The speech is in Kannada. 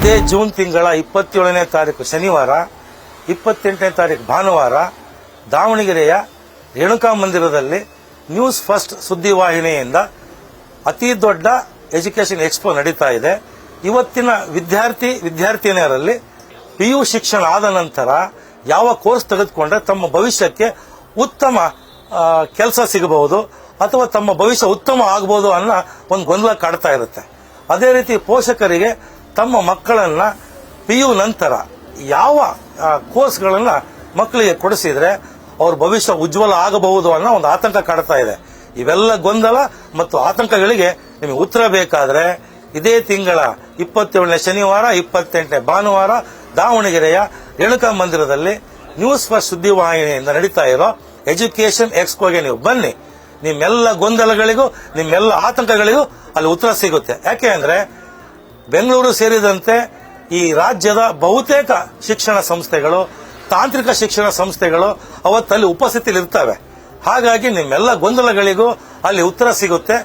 ಇದೇ ಜೂನ್ ತಿಂಗಳ 27ನೇ ತಾರೀಕು ಶನಿವಾರ 28ನೇ ತಾರೀಕು ಭಾನುವಾರ ದಾವಣಗೆರೆಯ ರೇಣುಕಾ ಮಂದಿರದಲ್ಲಿ ನ್ಯೂಸ್ ಫಸ್ಟ್ ಸುದ್ದಿವಾಹಿನಿಯಿಂದ ಅತಿ ದೊಡ್ಡ ಎಜುಕೇಷನ್ ಎಕ್ಸ್ಪೋ ನಡೀತಾ ಇದೆ. ಇವತ್ತಿನ ವಿದ್ಯಾರ್ಥಿನಿಯರಲ್ಲಿ PU ಶಿಕ್ಷಣ ಆದ ನಂತರ ಯಾವ ಕೋರ್ಸ್ ತೆಗೆದುಕೊಂಡ್ರೆ ತಮ್ಮ ಭವಿಷ್ಯಕ್ಕೆ ಉತ್ತಮ ಕೆಲಸ ಸಿಗಬಹುದು ಅಥವಾ ತಮ್ಮ ಭವಿಷ್ಯ ಉತ್ತಮ ಆಗಬಹುದು ಅನ್ನೋ ಒಂದು ಗೊಂದಲ ಕಾಡ್ತಾ ಇರುತ್ತೆ. ಅದೇ ರೀತಿ ಪೋಷಕರಿಗೆ ತಮ್ಮ ಮಕ್ಕಳನ್ನ PU ನಂತರ ಯಾವ ಕೋರ್ಸ್ಗಳನ್ನ ಮಕ್ಕಳಿಗೆ ಕೊಡಿಸಿದ್ರೆ ಅವ್ರ ಭವಿಷ್ಯ ಉಜ್ವಲ ಆಗಬಹುದು ಅನ್ನೋ ಒಂದು ಆತಂಕ ಕಾಡ್ತಾ ಇದೆ. ಇವೆಲ್ಲ ಗೊಂದಲ ಮತ್ತು ಆತಂಕಗಳಿಗೆ ನಿಮಗೆ ಉತ್ತರ ಬೇಕಾದ್ರೆ ಇದೇ ತಿಂಗಳ 27ನೇ ಶನಿವಾರ 28ನೇ ಭಾನುವಾರ ದಾವಣಗೆರೆಯ ರೇಣುಕಾ ಮಂದಿರದಲ್ಲಿ ನ್ಯೂಸ್ ಫಸ್ಟ್ ಸುದ್ದಿವಾಹಿನಿಯಿಂದ ನಡೀತಾ ಇರೋ ಎಜುಕೇಷನ್ ಎಕ್ಸ್ಪೋಗೆ ನೀವು ಬನ್ನಿ. ನಿಮ್ಮೆಲ್ಲ ಗೊಂದಲಗಳಿಗೂ ನಿಮ್ಮೆಲ್ಲ ಆತಂಕಗಳಿಗೂ ಅಲ್ಲಿ ಉತ್ತರ ಸಿಗುತ್ತೆ. ಯಾಕೆ ಅಂದ್ರೆ ಬೆಂಗಳೂರು ಸೇರಿದಂತೆ ಈ ರಾಜ್ಯದ ಬಹುತೇಕ ಶಿಕ್ಷಣ ಸಂಸ್ಥೆಗಳು, ತಾಂತ್ರಿಕ ಶಿಕ್ಷಣ ಸಂಸ್ಥೆಗಳು ಅವತ್ತಲ್ಲಿ ಉಪಸ್ಥಿತಿಲಿರ್ತವೆ. ಹಾಗಾಗಿ ನಿಮ್ಮೆಲ್ಲ ಗೊಂದಲಗಳಿಗೂ ಅಲ್ಲಿ ಉತ್ತರ ಸಿಗುತ್ತೆ.